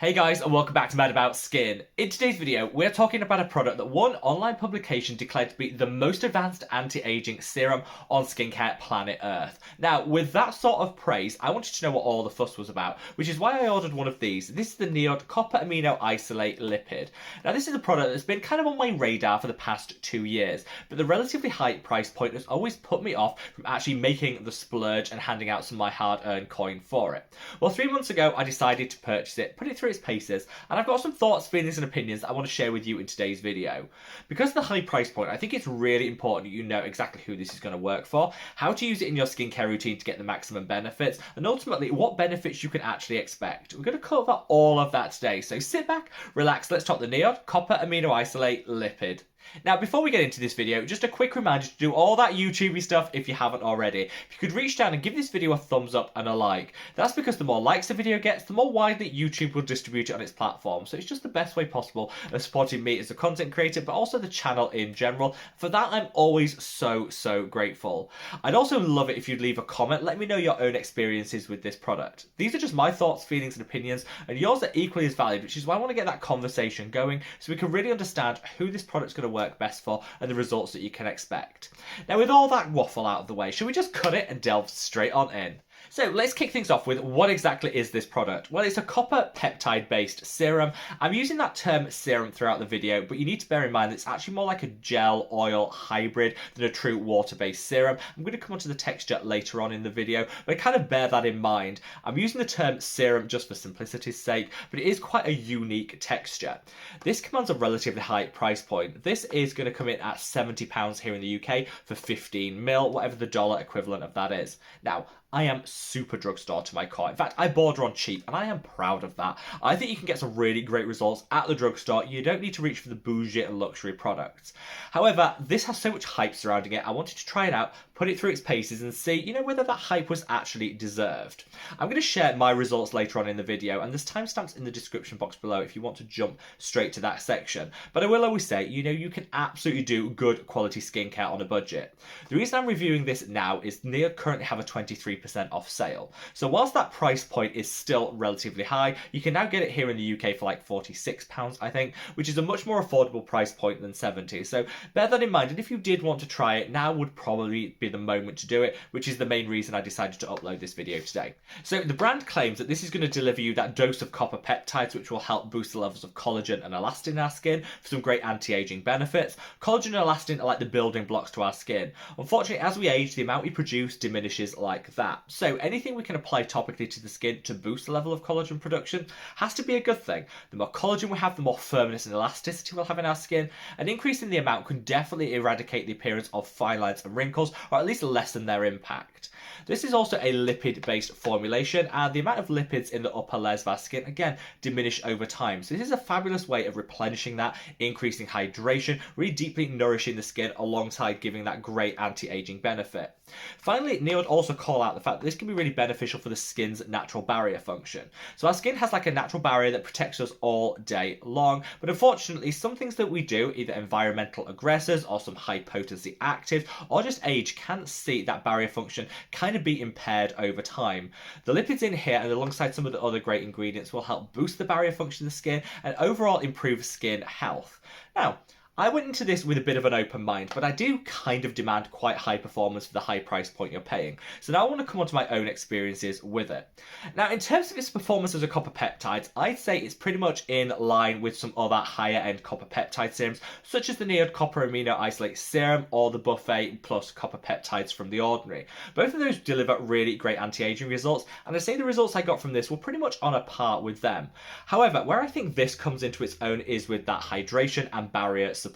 Hey guys, and welcome back to Mad About Skin. In today's video, we're talking about a product that one online publication declared to be the most advanced anti-aging serum on skincare planet Earth. Now, with that sort of praise, I wanted to know what all the fuss was about, which is why I ordered one of these. This is the Niod Coppet Amino Isolate Lipid. Now, this is a product that's been kind of on my radar for the past 2 years, but the relatively high price point has always put me off from actually making the splurge and handing out some of my hard-earned coin for it. Well, 3 months ago, I decided to purchase it, put it through its paces, and I've got some thoughts, feelings and opinions that I want to share with you in today's video. Because of the high price point, I think it's really important that you know exactly who this is going to work for, how to use it in your skincare routine to get the maximum benefits, and ultimately what benefits you can actually expect. We're going to cover all of that today, so sit back, relax, let's talk the Niod Coppet Amino Isolate Lipid. Now, before we get into this video, just a quick reminder to do all that YouTubey stuff if you haven't already. If you could reach down and give this video a thumbs up and a like. That's because the more likes the video gets, the more widely YouTube will distribute it on its platform. So it's just the best way possible of supporting me as a content creator, but also the channel in general. For that, I'm always so grateful. I'd also love it if you'd leave a comment, let me know your own experiences with this product. These are just my thoughts, feelings and opinions, and yours are equally as valid, which is why I want to get that conversation going so we can really understand who this product's going to work best for and the results that you can expect. Now, with all that waffle out of the way, should we just cut it and delve straight on in? So let's kick things off with what exactly is this product? Well, it's a copper peptide based serum. I'm using that term serum throughout the video, but you need to bear in mind that it's actually more like a gel oil hybrid than a true water based serum. I'm going to come onto the texture later on in the video, but kind of bear that in mind. I'm using the term serum just for simplicity's sake, but it is quite a unique texture. This commands a relatively high price point. This is going to come in at £70 here in the UK for 15ml, whatever the dollar equivalent of that is. Now, I am super drugstore to my core. In fact, I border on cheap, and I am proud of that. I think you can get some really great results at the drugstore. You don't need to reach for the bougie and luxury products. However, this has so much hype surrounding it. I wanted to try it out, put it through its paces, and see, whether that hype was actually deserved. I'm going to share my results later on in the video, and there's timestamps in the description box below if you want to jump straight to that section. But I will always say, you can absolutely do good quality skincare on a budget. The reason I'm reviewing this now is Niod currently have a 23% off sale. So whilst that price point is still relatively high, you can now get it here in the UK for like £46, I think, which is a much more affordable price point than 70. So bear that in mind, and if you did want to try it, now would probably be the moment to do it, which is the main reason I decided to upload this video today. So the brand claims that this is going to deliver you that dose of copper peptides, which will help boost the levels of collagen and elastin in our skin for some great anti-aging benefits. Collagen and elastin are like the building blocks to our skin. Unfortunately, as we age, the amount we produce diminishes like that. So anything we can apply topically to the skin to boost the level of collagen production has to be a good thing. The more collagen we have, the more firmness and elasticity we'll have in our skin. An increase in the amount can definitely eradicate the appearance of fine lines and wrinkles, or at least lessen their impact. This is also a lipid-based formulation, and the amount of lipids in the upper layers of our skin, again, diminish over time. So this is a fabulous way of replenishing that, increasing hydration, really deeply nourishing the skin alongside giving that great anti-aging benefit. Finally, Niod also call out the fact that this can be really beneficial for the skin's natural barrier function. So our skin has like a natural barrier that protects us all day long, but unfortunately some things that we do, either environmental aggressors or some high potency actives or just age, can see that barrier function kind of be impaired over time. The lipids in here and alongside some of the other great ingredients will help boost the barrier function of the skin and overall improve skin health. Now, I went into this with a bit of an open mind, but I do kind of demand quite high performance for the high price point you're paying. So now I want to come on to my own experiences with it. Now, in terms of its performance as a copper peptide, I'd say it's pretty much in line with some other higher end copper peptide serums, such as the Niod Copper Amino Isolate Serum or the Buffet Plus Copper Peptides from The Ordinary. Both of those deliver really great anti-aging results, and I'd say the results I got from this were pretty much on a par with them. However, where I think this comes into its own is with that hydration and barrier support.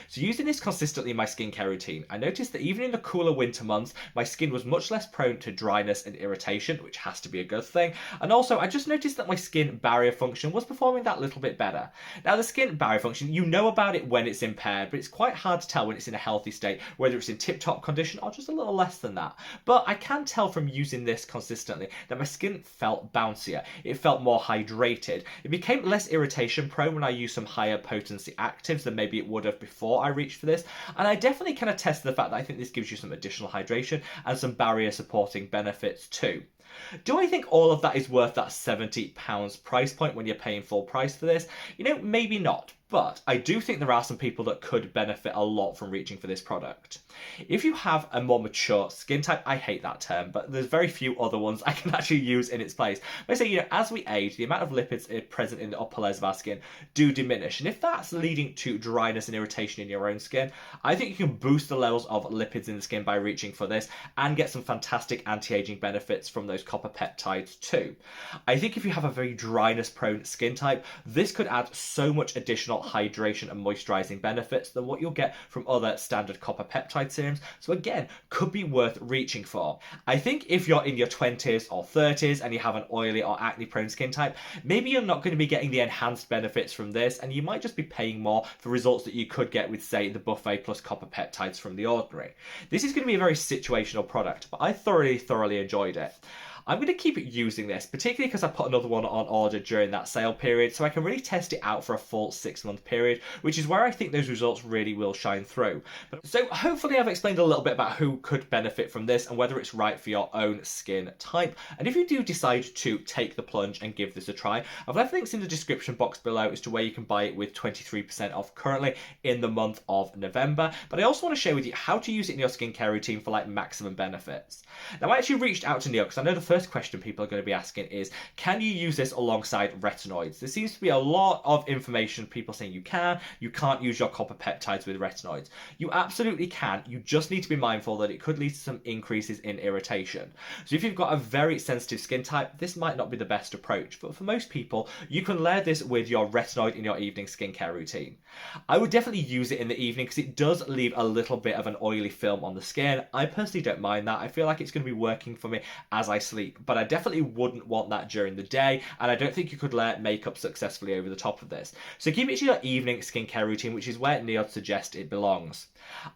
So using this consistently in my skincare routine, I noticed that even in the cooler winter months, my skin was much less prone to dryness and irritation, which has to be a good thing. And also, I just noticed that my skin barrier function was performing that little bit better. Now, the skin barrier function, you know about it when it's impaired, but it's quite hard to tell when it's in a healthy state, whether it's in tip-top condition or just a little less than that. But I can tell from using this consistently that my skin felt bouncier. It felt more hydrated. It became less irritation prone when I used some higher potency actives than maybe it would have before I reached for this, and I definitely can attest to the fact that I think this gives you some additional hydration and some barrier supporting benefits too. Do I think all of that is worth that £70 price point when you're paying full price for this? Maybe not. But I do think there are some people that could benefit a lot from reaching for this product. If you have a more mature skin type, I hate that term, but there's very few other ones I can actually use in its place. But I say, as we age, the amount of lipids present in the upper layers of our skin do diminish. And if that's leading to dryness and irritation in your own skin, I think you can boost the levels of lipids in the skin by reaching for this and get some fantastic anti-aging benefits from those copper peptides too. I think if you have a very dryness prone skin type, this could add so much additional hydration and moisturizing benefits than what you'll get from other standard copper peptide serums. So again, could be worth reaching for. I think if you're in your 20s or 30s and you have an oily or acne prone skin type, maybe you're not going to be getting the enhanced benefits from this, and you might just be paying more for results that you could get with, say, the buffet plus copper peptides from the ordinary. This is going to be a very situational product, but I thoroughly enjoyed it. I'm going to keep using this, particularly because I put another one on order during that sale period, so I can really test it out for a full 6-month period, which is where I think those results really will shine through. So hopefully I've explained a little bit about who could benefit from this and whether it's right for your own skin type. And if you do decide to take the plunge and give this a try, I've left links in the description box below as to where you can buy it with 23% off currently in the month of November. But I also want to share with you how to use it in your skincare routine for maximum benefits. Now, I actually reached out to Niod because I know the first question people are going to be asking is, can you use this alongside retinoids? There seems to be a lot of information, people saying you can't use your copper peptides with retinoids. You absolutely can. You just need to be mindful that it could lead to some increases in irritation. So if you've got a very sensitive skin type, this might not be the best approach, but for most people, you can layer this with your retinoid in your evening skincare routine. I would definitely use it in the evening because it does leave a little bit of an oily film on the skin. I personally don't mind that. I feel like it's going to be working for me as I sleep, but I definitely wouldn't want that during the day, and I don't think you could layer makeup successfully over the top of this. So keep it to your evening skincare routine, which is where Niod suggests it belongs.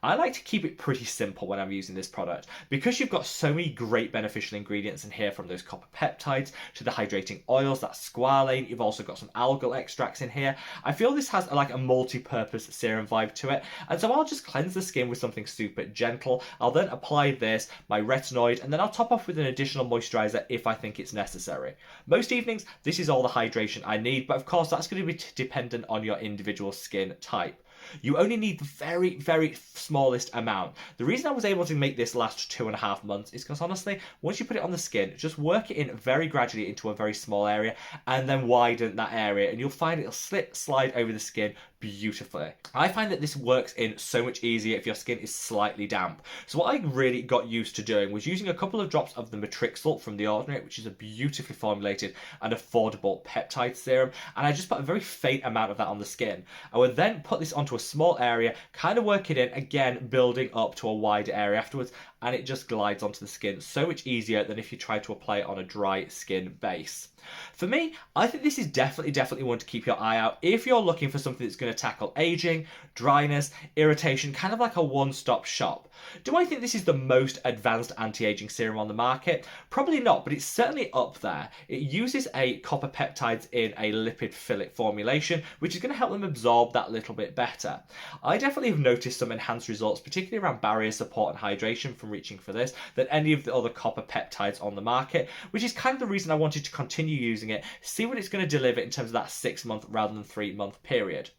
I like to keep it pretty simple when I'm using this product because you've got so many great beneficial ingredients in here, from those copper peptides to the hydrating oils, that squalane. You've also got some algal extracts in here. I feel this has a multi-purpose serum vibe to it, and so I'll just cleanse the skin with something super gentle. I'll then apply this, my retinoid, and then I'll top off with an additional moisturizer if I think it's necessary. Most evenings, this is all the hydration I need, but of course that's going to be dependent on your individual skin type. You only need the very smallest amount. The reason I was able to make this last 2.5 months is because honestly, once you put it on the skin, just work it in very gradually into a very small area and then widen that area, and you'll find it'll slide over the skin beautifully. I find that this works in so much easier if your skin is slightly damp. So what I really got used to doing was using a couple of drops of the Matrixyl from The Ordinary, which is a beautifully formulated and affordable peptide serum, and I just put a very faint amount of that on the skin. I would then put this onto a small area, kind of work it in, again building up to a wider area afterwards, and it just glides onto the skin so much easier than if you try to apply it on a dry skin base. For me, I think this is definitely one to keep your eye out if you're looking for something that's going to tackle aging, dryness, irritation, kind of like a one-stop shop. Do I think this is the most advanced anti-aging serum on the market? Probably not, but it's certainly up there. It uses a copper peptides in a lipid fillet formulation, which is going to help them absorb that little bit better. I definitely have noticed some enhanced results, particularly around barrier support and hydration from reaching for this, than any of the other copper peptides on the market, which is kind of the reason I wanted to continue using it, see what it's going to deliver in terms of that 6-month rather than 3-month period.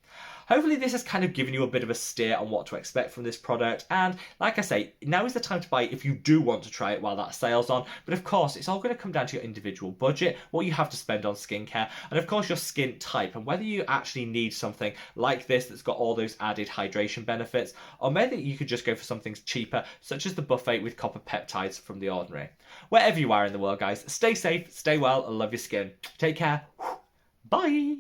Hopefully this has kind of given you a bit of a steer on what to expect from this product, and like I say, now is the time to buy it if you do want to try it while that sale's on. But of course, it's all going to come down to your individual budget, what you have to spend on skincare, and of course your skin type, and whether you actually need something like this that's got all those added hydration benefits, or maybe you could just go for something cheaper, such as the buffet with copper peptides from The Ordinary. Wherever you are in the world, guys, stay safe, stay well, and love your skin. Take care. Bye!